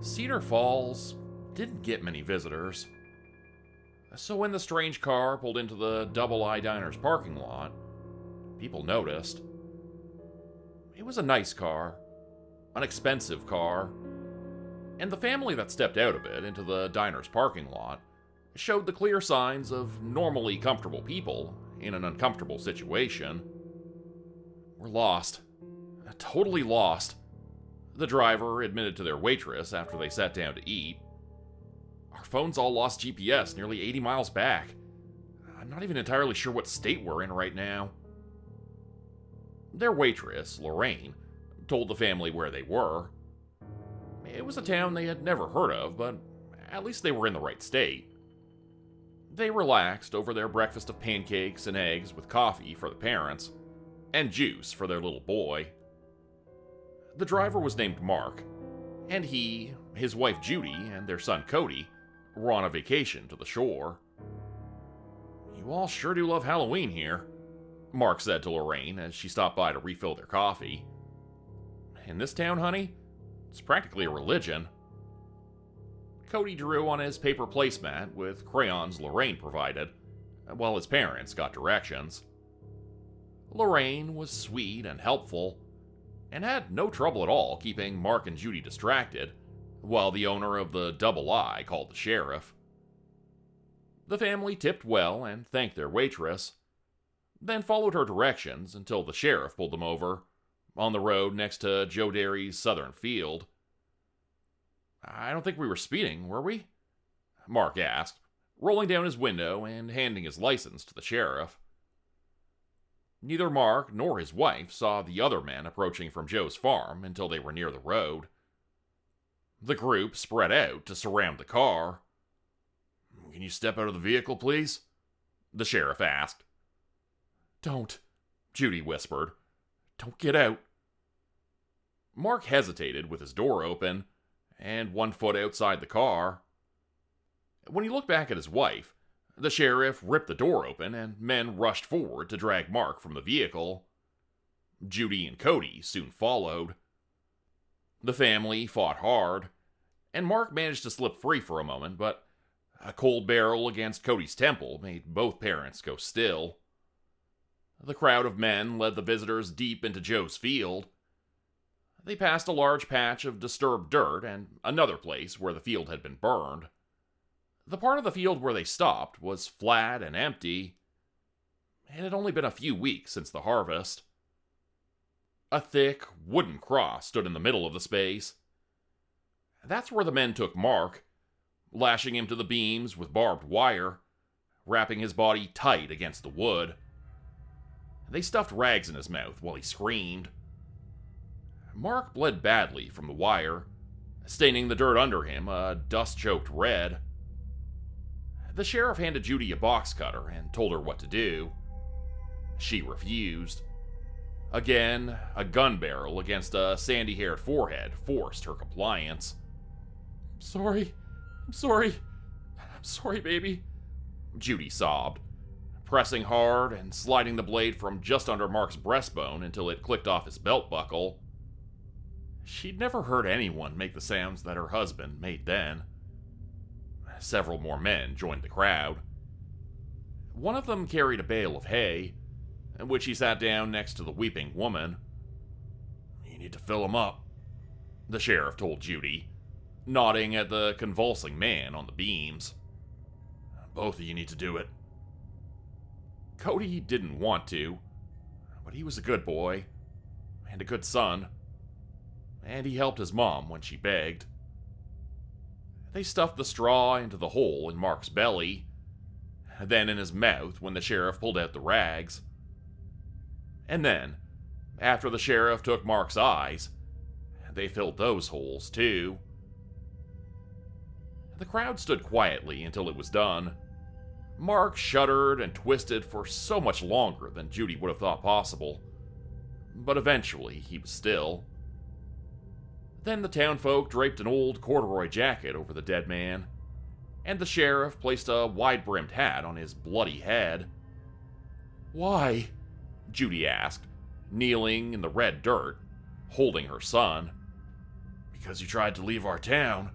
Cedar Falls didn't get many visitors. So when the strange car pulled into the Double I Diner's parking lot, people noticed. It was a nice car, an expensive car, and the family that stepped out of it into the diner's parking lot showed the clear signs of normally comfortable people in an uncomfortable situation. We're lost. Totally lost, the driver admitted to their waitress after they sat down to eat. Our phones all lost GPS nearly 80 miles back. I'm not even entirely sure what state we're in right now. Their waitress, Lorraine, told the family where they were. It was a town they had never heard of, but at least they were in the right state. They relaxed over their breakfast of pancakes and eggs with coffee for the parents, and juice for their little boy. The driver was named Mark, and he, his wife Judy, and their son Cody were on a vacation to the shore. "You all sure do love Halloween here," Mark said to Lorraine as she stopped by to refill their coffee. "In this town, honey, it's practically a religion." Cody drew on his paper placemat with crayons Lorraine provided, while his parents got directions. Lorraine was sweet and helpful, and had no trouble at all keeping Mark and Judy distracted, while the owner of the Double I called the sheriff. The family tipped well and thanked their waitress, then followed her directions until the sheriff pulled them over, on the road next to Joe Derry's southern field. "I don't think we were speeding, were we?" Mark asked, rolling down his window and handing his license to the sheriff. Neither Mark nor his wife saw the other men approaching from Joe's farm until they were near the road. The group spread out to surround the car. "Can you step out of the vehicle, please?" the sheriff asked. "Don't," Judy whispered. "Don't get out." Mark hesitated with his door open and one foot outside the car. When he looked back at his wife, the sheriff ripped the door open and men rushed forward to drag Mark from the vehicle. Judy and Cody soon followed. The family fought hard, and Mark managed to slip free for a moment, but a cold barrel against Cody's temple made both parents go still. The crowd of men led the visitors deep into Joe's field. They passed a large patch of disturbed dirt and another place where the field had been burned. The part of the field where they stopped was flat and empty. It had only been a few weeks since the harvest. A thick, wooden cross stood in the middle of the space. That's where the men took Mark, lashing him to the beams with barbed wire, wrapping his body tight against the wood. They stuffed rags in his mouth while he screamed. Mark bled badly from the wire, staining the dirt under him a dust-choked red. The sheriff handed Judy a box cutter and told her what to do. She refused. Again, a gun barrel against a sandy-haired forehead forced her compliance. I'm sorry, baby," Judy sobbed, pressing hard and sliding the blade from just under Mark's breastbone until it clicked off his belt buckle. She'd never heard anyone make the sounds that her husband made then. Several more men joined the crowd. One of them carried a bale of hay, in which he sat down next to the weeping woman. "You need to fill him up," the sheriff told Judy, nodding at the convulsing man on the beams. "Both of you need to do it." Cody didn't want to, but he was a good boy, and a good son, and he helped his mom when she begged. They stuffed the straw into the hole in Mark's belly, then in his mouth when the sheriff pulled out the rags. And then, after the sheriff took Mark's eyes, they filled those holes too. The crowd stood quietly until it was done. Mark shuddered and twisted for so much longer than Judy would have thought possible, but eventually he was still. Then the townfolk draped an old corduroy jacket over the dead man, and the sheriff placed a wide-brimmed hat on his bloody head. "Why?" Judy asked, kneeling in the red dirt, holding her son. Because you tried to leave our town,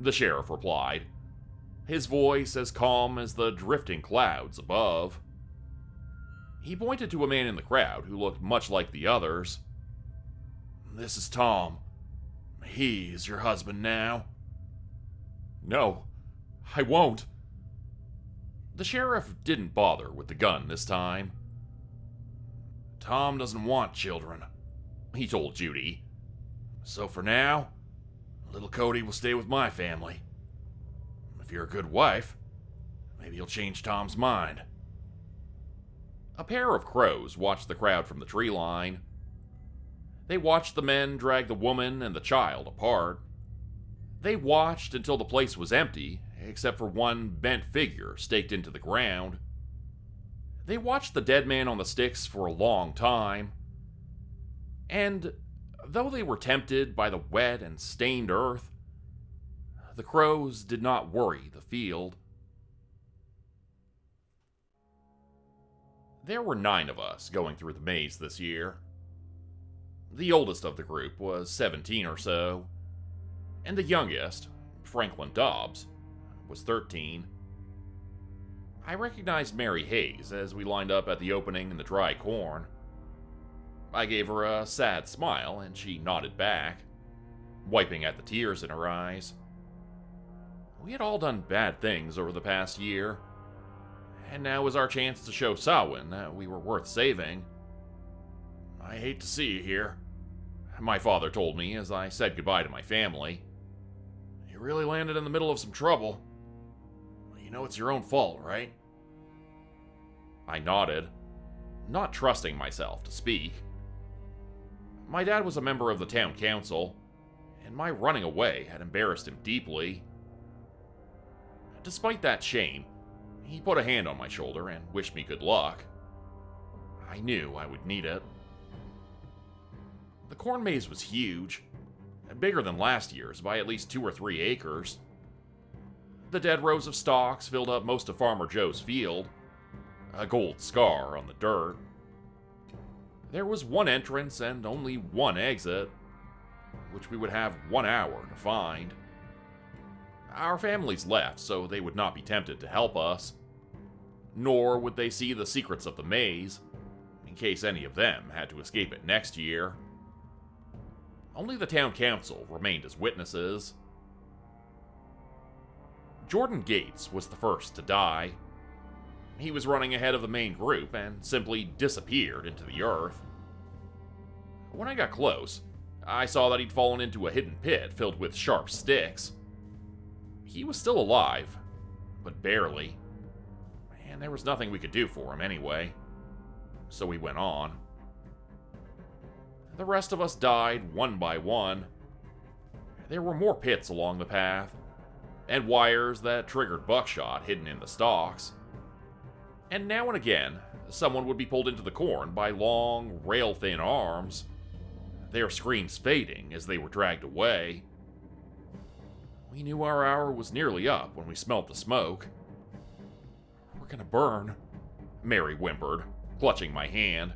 the sheriff replied, his voice as calm as the drifting clouds above. He pointed to a man in the crowd who looked much like the others. This is Tom. He is your husband now. No, I won't. The sheriff didn't bother with the gun this time. Tom doesn't want children, he told Judy. So for now, little Cody will stay with my family. If you're a good wife, maybe you'll change Tom's mind. A pair of crows watched the crowd from the tree line. They watched the men drag the woman and the child apart. They watched until the place was empty, except for one bent figure staked into the ground. They watched the dead man on the sticks for a long time. And though they were tempted by the wet and stained earth, the crows did not worry the field. There were 9 of us going through the maze this year. The oldest of the group was 17 or so, and the youngest, Franklin Dobbs, was 13. I recognized Mary Hayes as we lined up at the opening in the dry corn. I gave her a sad smile, and she nodded back, wiping at the tears in her eyes. We had all done bad things over the past year, and now was our chance to show Samhain that we were worth saving. I hate to see you here, my father told me as I said goodbye to my family. You really landed in the middle of some trouble. You know it's your own fault, right? I nodded, not trusting myself to speak. My dad was a member of the town council, and my running away had embarrassed him deeply. Despite that shame, he put a hand on my shoulder and wished me good luck. I knew I would need it. The corn maze was huge, bigger than last year's by at least 2 or 3 acres. The dead rows of stalks filled up most of Farmer Joe's field, a gold scar on the dirt. There was one entrance and only one exit, which we would have 1 hour to find. Our families left so they would not be tempted to help us, nor would they see the secrets of the maze, in case any of them had to escape it next year. Only the town council remained as witnesses. Jordan Gates was the first to die. He was running ahead of the main group and simply disappeared into the earth. When I got close, I saw that he'd fallen into a hidden pit filled with sharp sticks. He was still alive, but barely, and there was nothing we could do for him anyway, so we went on. The rest of us died one by one. There were more pits along the path, and wires that triggered buckshot hidden in the stalks. And now and again, someone would be pulled into the corn by long, rail-thin arms, their screams fading as they were dragged away. We knew our hour was nearly up when we smelled the smoke. We're gonna burn, Mary whimpered, clutching my hand.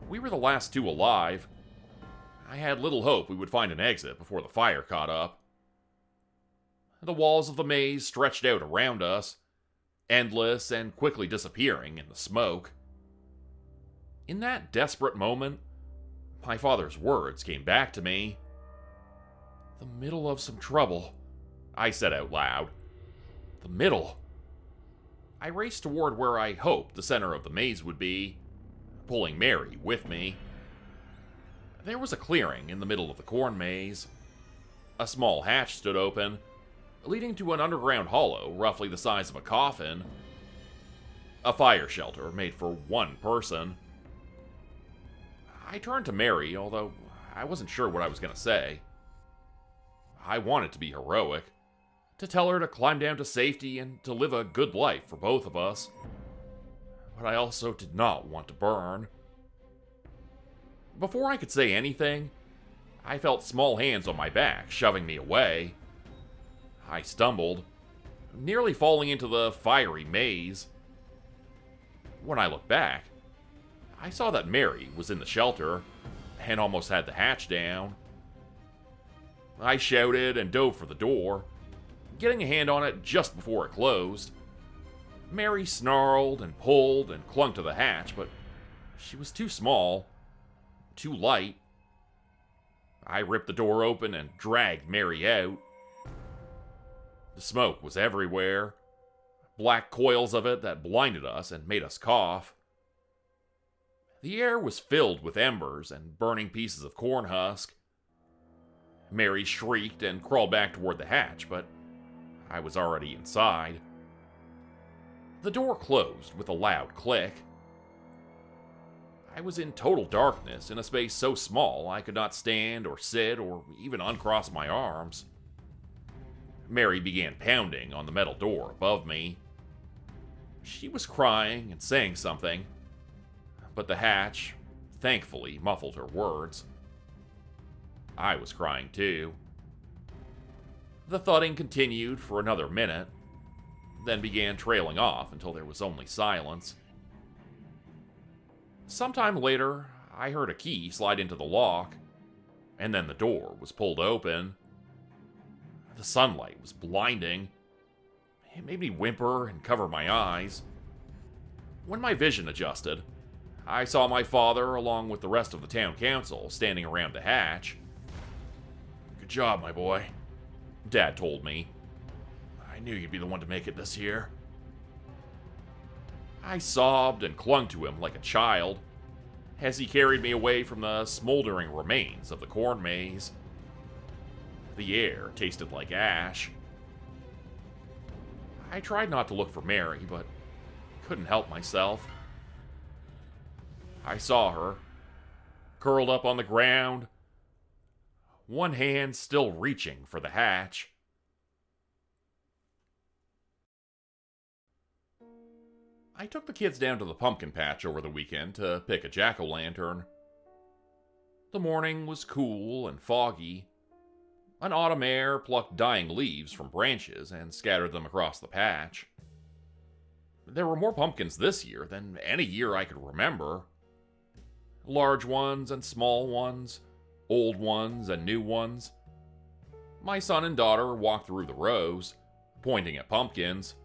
We were the last 2 alive. I had little hope we would find an exit before the fire caught up. The walls of the maze stretched out around us, endless and quickly disappearing in the smoke. In that desperate moment, my father's words came back to me. The middle of some trouble, I said out loud. The middle. I raced toward where I hoped the center of the maze would be, pulling Mary with me. There was a clearing in the middle of the corn maze. A small hatch stood open, leading to an underground hollow roughly the size of a coffin. A fire shelter made for 1 person. I turned to Mary, although I wasn't sure what I was going to say. I wanted to be heroic, to tell her to climb down to safety and to live a good life for both of us. But I also did not want to burn. Before I could say anything, I felt small hands on my back shoving me away. I stumbled, nearly falling into the fiery maze. When I looked back, I saw that Mary was in the shelter and almost had the hatch down. I shouted and dove for the door, getting a hand on it just before it closed. Mary snarled and pulled and clung to the hatch, but she was too small, too light. I ripped the door open and dragged Mary out. The smoke was everywhere, black coils of it that blinded us and made us cough. The air was filled with embers and burning pieces of corn husk. Mary shrieked and crawled back toward the hatch, but I was already inside. The door closed with a loud click. I was in total darkness in a space so small I could not stand or sit or even uncross my arms. Mary began pounding on the metal door above me. She was crying and saying something, but the hatch, thankfully, muffled her words. I was crying too. The thudding continued for another minute, then began trailing off until there was only silence. Sometime later, I heard a key slide into the lock, and then the door was pulled open. The sunlight was blinding. It made me whimper and cover my eyes. When my vision adjusted, I saw my father along with the rest of the town council standing around the hatch. "Good job, my boy," Dad told me. "I knew you'd be the one to make it this year." I sobbed and clung to him like a child as he carried me away from the smoldering remains of the corn maze. The air tasted like ash. I tried not to look for Mary, but couldn't help myself. I saw her, curled up on the ground, one hand still reaching for the hatch. I took the kids down to the pumpkin patch over the weekend to pick a jack-o'-lantern. The morning was cool and foggy. An autumn air plucked dying leaves from branches and scattered them across the patch. There were more pumpkins this year than any year I could remember. Large ones and small ones, old ones and new ones. My son and daughter walked through the rows, pointing at pumpkins,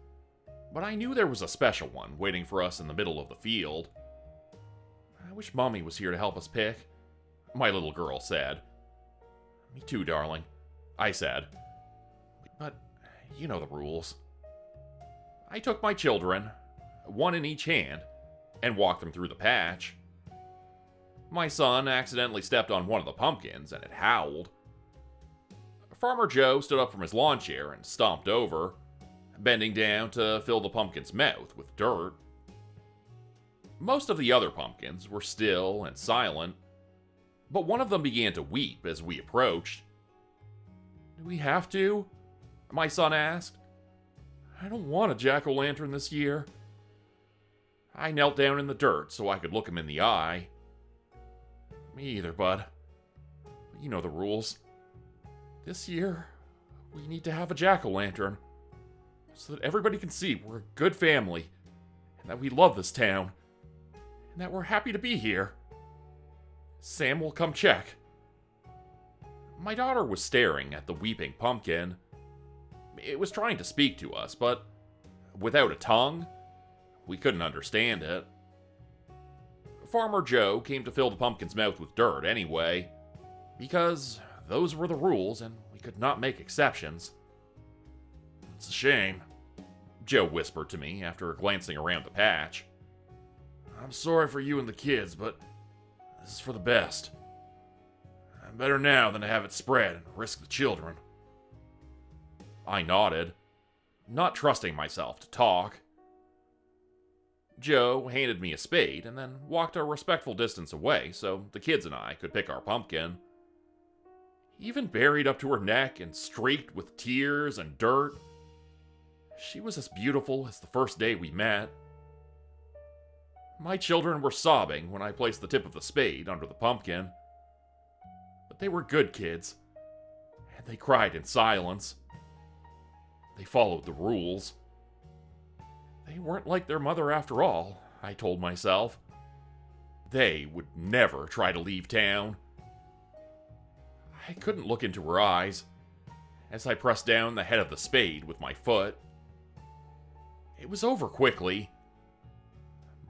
but I knew there was a special one waiting for us in the middle of the field. "I wish Mommy was here to help us pick," my little girl said. "Me too, darling," I said. "But you know the rules." I took my children, one in each hand, and walked them through the patch. My son accidentally stepped on one of the pumpkins and it howled. Farmer Joe stood up from his lawn chair and stomped over, bending down to fill the pumpkin's mouth with dirt. Most of the other pumpkins were still and silent, but one of them began to weep as we approached. "Do we have to?" my son asked. "I don't want a jack-o'-lantern this year." I knelt down in the dirt so I could look him in the eye. "Me either, bud. But you know the rules. This year, we need to have a jack-o'-lantern so that everybody can see we're a good family, and that we love this town, and that we're happy to be here. Sam will come check." My daughter was staring at the weeping pumpkin. It was trying to speak to us, but without a tongue, we couldn't understand it. Farmer Joe came to fill the pumpkin's mouth with dirt anyway, because those were the rules and we could not make exceptions. "It's a shame," Joe whispered to me after glancing around the patch. "I'm sorry for you and the kids, but this is for the best. Better now than to have it spread and risk the children." I nodded, not trusting myself to talk. Joe handed me a spade and then walked a respectful distance away so the kids and I could pick our pumpkin. Even buried up to her neck and streaked with tears and dirt, she was as beautiful as the first day we met. My children were sobbing when I placed the tip of the spade under the pumpkin. But they were good kids, and they cried in silence. They followed the rules. They weren't like their mother after all, I told myself. They would never try to leave town. I couldn't look into her eyes as I pressed down the head of the spade with my foot. It was over quickly,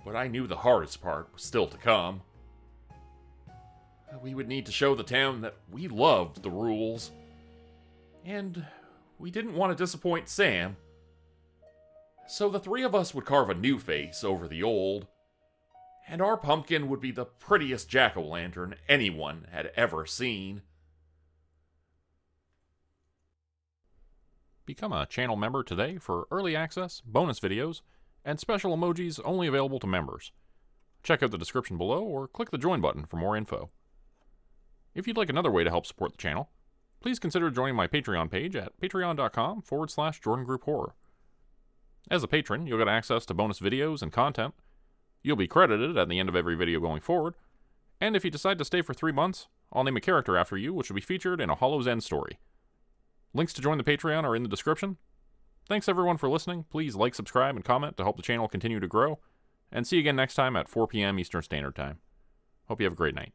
but I knew the hardest part was still to come. We would need to show the town that we loved the rules, and we didn't want to disappoint Sam. So the three of us would carve a new face over the old, and our pumpkin would be the prettiest jack-o'-lantern anyone had ever seen. Become a channel member today for early access, bonus videos, and special emojis only available to members. Check out the description below or click the join button for more info. If you'd like another way to help support the channel, please consider joining my Patreon page at patreon.com/Jordan Grupe Horror. As a patron, you'll get access to bonus videos and content. You'll be credited at the end of every video going forward, and if you decide to stay for 3 months, I'll name a character after you which will be featured in a Hollow's End story. Links to join the Patreon are in the description. Thanks everyone for listening. Please like, subscribe, and comment to help the channel continue to grow, and see you again next time at 4 p.m. Eastern Standard Time. Hope you have a great night.